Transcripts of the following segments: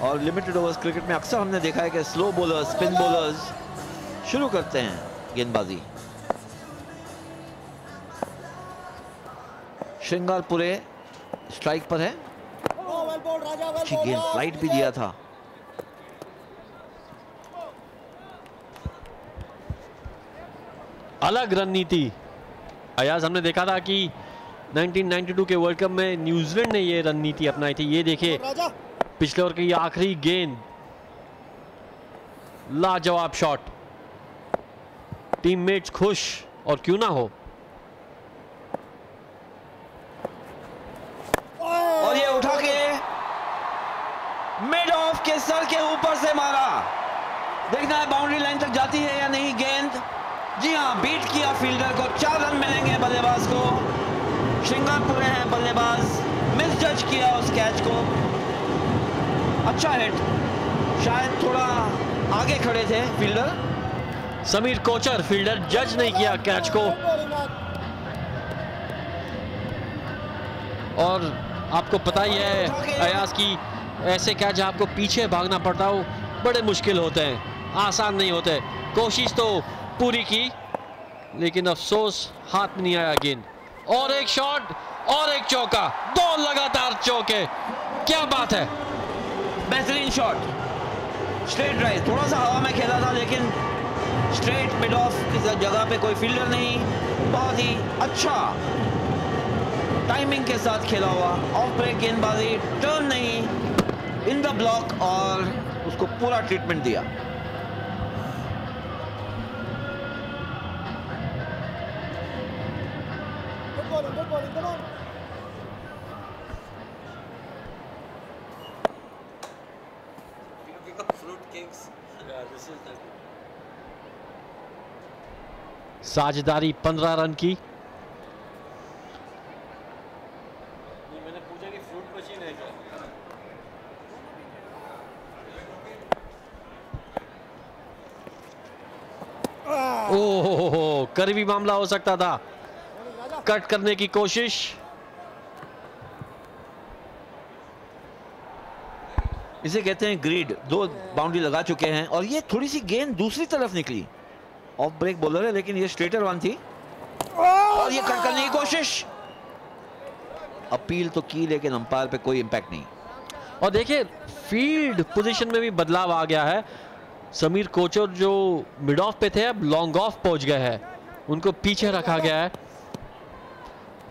और limited overs cricket में अक्सर हमने देखा है कि स्लो बॉलर्स, स्पिन बॉलर्स शुरू करते हैं गेंदबाजी। श्रृंगारपुरे स्ट्राइक पर है, अच्छी गेंद फ्लाइट भी दिया था। अलग रणनीति अयाज, हमने देखा था कि 1992 के वर्ल्ड कप में न्यूजीलैंड ने ये रणनीति अपनाई थी। ये देखिए पिछले ओवर की आखिरी गेंद, लाजवाब शॉट, टीममेट्स खुश और क्यों ना हो। और ये उठा के मिड ऑफ के सर के ऊपर से मारा। देखना है बाउंड्री लाइन तक जाती है या नहीं गेंद। जी हां, बीट किया फील्डर को। 4 रन मिलेंगे बल्लेबाज को। श्रृंगारपुरे हैं बल्लेबाज, मिस जज किया उस कैच को। अच्छा हिट, शायद थोड़ा आगे खड़े थे फील्डर। समीर कोचर फील्डर, जज नहीं किया कैच को। और आपको पता ही है अयाज की ऐसे कैच आपको पीछे भागना पड़ता हो, बड़े मुश्किल होते हैं, आसान नहीं होते। कोशिश तो पूरी की लेकिन अफसोस हाथ में नहीं आया गेंद। और एक शॉट और एक चौका, 2 लगातार चौके, क्या बात है। बेहतरीन शॉट, स्ट्रेट ड्राइव, थोड़ा सा हवा में खेला था लेकिन स्ट्रेट मिड ऑफ की जगह पे कोई फील्डर नहीं। बहुत ही अच्छा टाइमिंग के साथ खेला हुआ ऑफ ब्रेक गेंदबाजी, टर्न नहीं, इन द ब्लॉक, और उसको पूरा ट्रीटमेंट दिया। साझेदारी 15 रन की। मैंने पूछा कि फ्रूट मशीन है क्या? ओह, करीबी मामला हो सकता था। कट करने की कोशिश, इसे कहते हैं ग्रीड। 2 बाउंड्री लगा चुके हैं और ये थोड़ी सी गेंद दूसरी तरफ निकली। ऑफ ब्रेक बॉलर है लेकिन ये स्ट्रेटर वन थी और ये कट करने की कोशिश, अपील तो की लेकिन अंपायर पे कोई इंपैक्ट नहीं। और देखिए फील्ड पोजीशन में भी बदलाव आ गया है। समीर कोचर जो मिड ऑफ पे थे अब लॉन्ग ऑफ पहुंच गए हैं, उनको पीछे रखा गया है।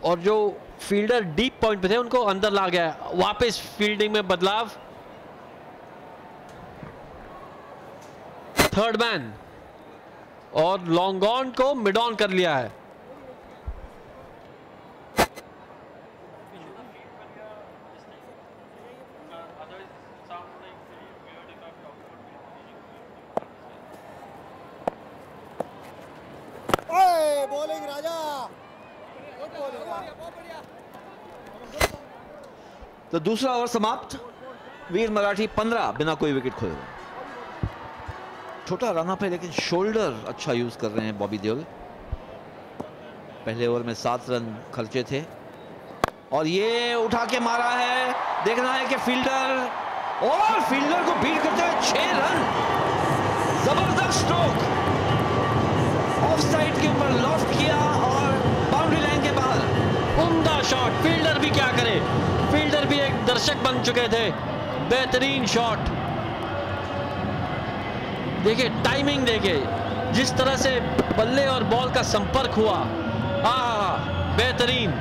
और जो फील्डर डीप पॉइंट पे थे उनको अंदर ला गया है। वापस फील्डिंग में बदलाव, थर्ड मैन, और लॉन्ग ऑन को मिड ऑन कर लिया है। बॉलिंग राजा, तो दूसरा ओवर समाप्त। वीर मराठी 15 बिना कोई विकेट खोए। छोटा रन अप है लेकिन शोल्डर अच्छा यूज कर रहे हैं बॉबी देओल। पहले ओवर में 7 रन खर्चे थे और ये उठा के मारा है। देखना है कि फील्डर को बीट करते हुए 6 रन। जबरदस्त स्ट्रोक, ऑफ साइड के ऊपर लॉफ्ट किया और बाउंड्री लाइन के बाहर। उम्दा शॉट, फील्डर भी क्या करे, फील्डर भी एक दर्शक बन चुके थे। बेहतरीन शॉट, देखिए टाइमिंग, देखिए जिस तरह से बल्ले और बॉल का संपर्क हुआ, बेहतरीन।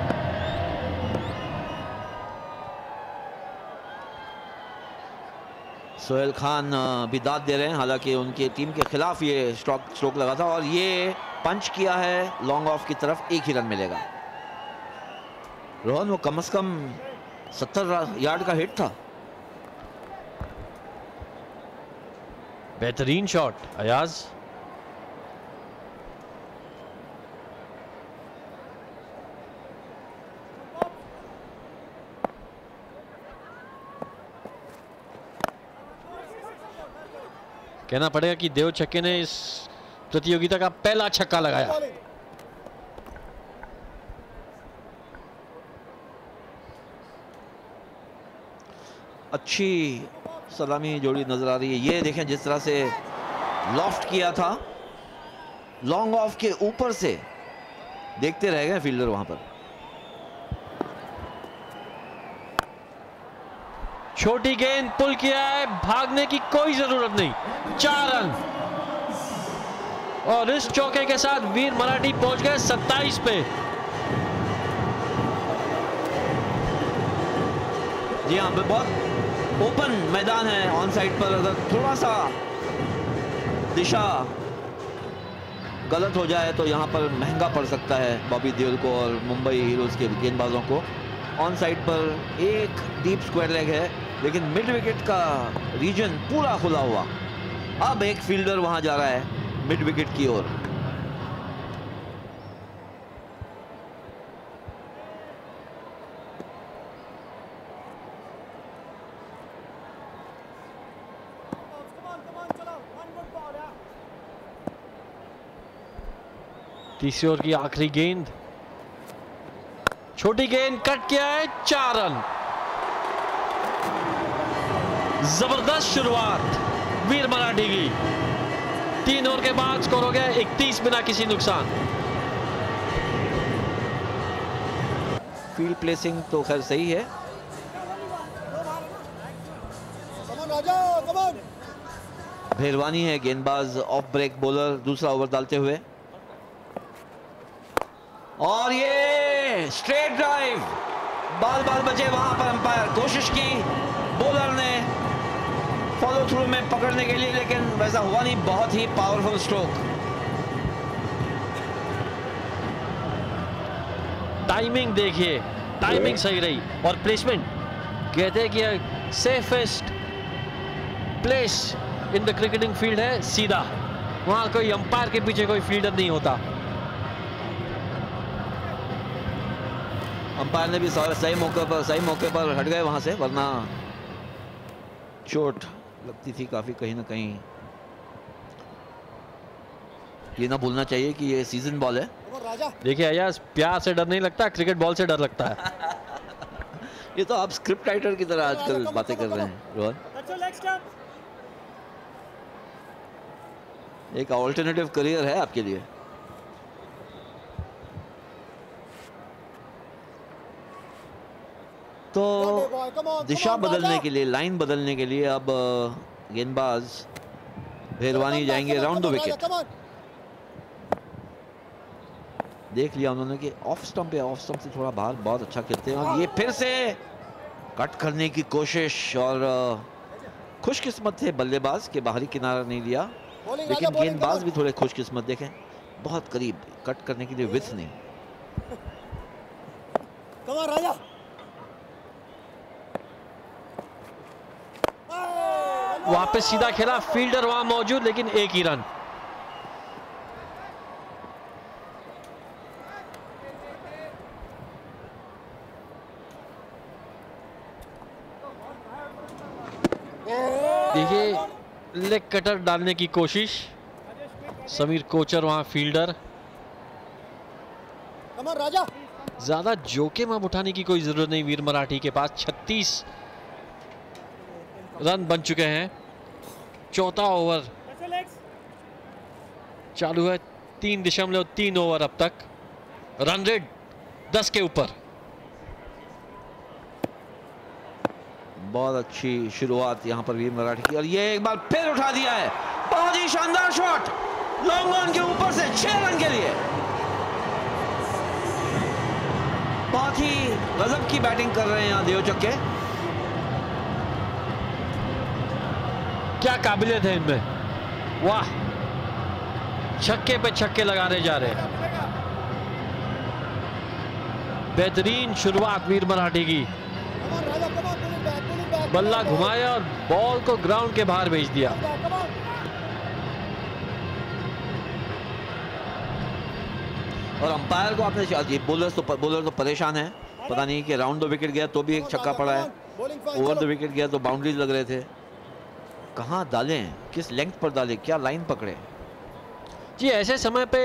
सोहेल खान भी दाद दे रहे हैं, हालांकि उनके टीम के खिलाफ ये स्ट्रोक लगा था और ये पंच किया है लॉन्ग ऑफ की तरफ। 1 ही रन मिलेगा। रोहन, वो कम से कम 70 यार्ड का हिट था। बेहतरीन शॉट अयाज। कहना पड़ेगा कि देव छक्के ने इस प्रतियोगिता का पहला छक्का लगाया। अच्छी सलामी जोड़ी नजर आ रही है। ये देखें जिस तरह से लॉफ्ट किया था, लॉन्ग ऑफ के ऊपर से, देखते रह गए फील्डर वहां पर। छोटी गेंद पुल किया है, भागने की कोई जरूरत नहीं, 4 रन। और इस चौके के साथ वीर मराठी पहुंच गए 27 पे। जी हाँ, बहुत ओपन मैदान है ऑन साइड पर। अगर थोड़ा सा दिशा गलत हो जाए तो यहाँ पर महंगा पड़ सकता है बॉबी देओल को और मुंबई हीरोज के गेंदबाजों को। ऑन साइड पर एक डीप स्क्वायर लेग है, लेकिन मिड विकेट का रीजन पूरा खुला हुआ। अब एक फील्डर वहां जा रहा है मिड विकेट की ओर। तीसरी ओवर की आखिरी गेंद, छोटी गेंद, कट किया है, 4 रन। जबरदस्त शुरुआत वीर मराठी की। 3 ओवर के बाद स्कोर हो गया 31 बिना किसी नुकसान। फील्ड प्लेसिंग तो खैर सही है। भेरवानी है गेंदबाज, ऑफ ब्रेक बॉलर, दूसरा ओवर डालते हुए। और ये स्ट्रेट ड्राइव, बाल बचे वहां पर। अंपायर कोशिश की बॉलर ने फॉलो थ्रू में पकड़ने के लिए, लेकिन वैसा हुआ नहीं। बहुत ही पावरफुल स्ट्रोक। टाइमिंग देखिए, टाइमिंग सही रही और प्लेसमेंट, कहते हैं कि safest place in the cricketing field है सीधा। वहां कोई अंपायर के पीछे कोई फील्डर नहीं होता। अंपायर ने भी सही मौके पर हट गए वहां से, वरना चोट लगती थी काफी कहीं ना कहीं। ये ना भूलना चाहिए कि ये सीजन बॉल है। देखिए अयाज, प्यार से डर नहीं लगता, क्रिकेट बॉल से डर लगता है। ये तो आप स्क्रिप्ट राइटर की तरह आजकल बातें कर रहे हैं रोहन। एक ऑल्टरनेटिव करियर है आपके लिए। तो दिशा बदलने के लिए, लाइन बदलने के लिए अब गेंदबाज भेरवानी जाएंगे राउंड द विकेट। देख लिया उन्होंने कि ऑफ स्टंप है, ऑफ स्टंप से थोड़ा बाहर बहुत अच्छा खेलते हैं। और ये फिर से कट करने की कोशिश, और खुशकिस्मत थे बल्लेबाज के बाहरी किनारा नहीं लिया, लेकिन गेंदबाज भी थोड़े खुशकिस्मत। देखें बहुत करीब, कट करने के लिए विथ नहीं। राजा वापस सीधा खेला, फील्डर वहां मौजूद, लेकिन एक ही रन। देखिए लेग कटर डालने की कोशिश, समीर कोचर वहां फील्डर। राजा ज्यादा जोखिम अब उठाने की कोई जरूरत नहीं वीर मराठी के पास। 36 रन बन चुके हैं। चौथा ओवर चालू है, 3.3 ओवर अब तक। रन रेट 10 के ऊपर। बहुत अच्छी शुरुआत यहां पर वीर मराठी की, और ये एक बार फिर उठा दिया है। बहुत ही शानदार शॉट, लॉन्ग ऑन के ऊपर से 6 रन के लिए। बहुत ही गजब की बैटिंग कर रहे हैं यहां देव चक्के। क्या काबिलियत है इनमें, वाह। छक्के पे छक्के लगाने जा रहे हैं। बेहतरीन शुरुआत वीर मराठी की। बल्ला घुमाया और बॉल को ग्राउंड के बाहर भेज दिया। और अंपायर को आपने, बॉलर तो परेशान है, पता नहीं कि राउंड द विकेट गया तो भी एक छक्का पड़ा है, ओवर द विकेट गया तो बाउंड्रीज लग रहे थे। कहां डालें, किस लेंथ पर डालें, क्या लाइन पकड़े। जी ऐसे समय पे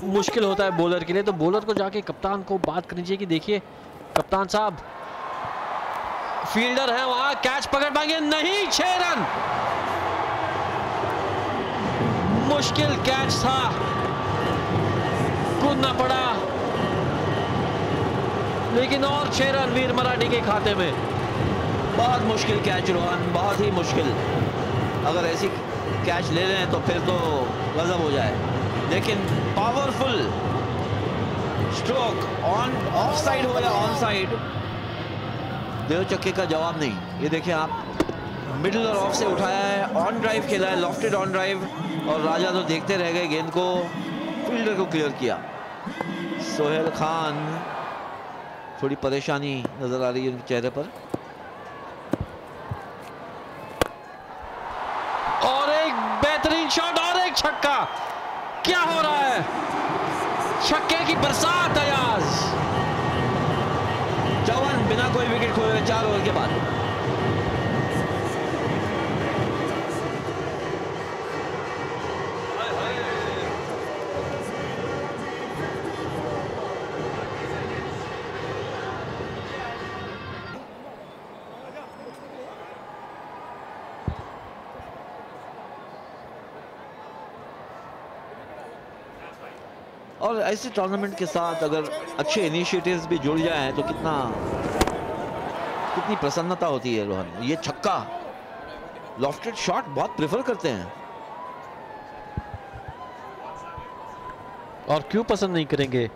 मुश्किल होता है बॉलर के लिए, तो बॉलर को जाके कप्तान को बात करनी चाहिए कि देखिए कप्तान साहब फील्डर है वहां, कैच पकड़ पाएंगे नहीं, 6 रन। मुश्किल कैच था, कूदना पड़ा, लेकिन और 6 रन वीर मराठी के खाते में। बहुत मुश्किल कैच रोहन, बहुत ही मुश्किल। अगर ऐसी कैच ले लें तो फिर तो गजब हो जाए, लेकिन powerful stroke, on off side हो या ऑन साइड, देव चक्के का जवाब नहीं। ये देखिए आप, मिडिल और ऑफ से उठाया है, ऑन ड्राइव खेला है, लॉफ्टेड ऑन ड्राइव, और राजा तो देखते रह गए, गेंद को फील्डर को क्लियर किया। सोहेल खान, थोड़ी परेशानी नजर आ रही है उनके चेहरे पर। और एक बेहतरीन शॉट और एक छक्का, क्या हो रहा है, छक्के की बरसात अयाज। चौवन बिना कोई विकेट खोए 4 ओवर के बाद। और ऐसे टूर्नामेंट के साथ अगर अच्छे इनिशिएटिव्स भी जुड़ जाएं तो कितनी प्रसन्नता होती है रोहन। ये छक्का, लॉफ्टेड शॉट बहुत प्रेफर करते हैं, और क्यों पसंद नहीं करेंगे।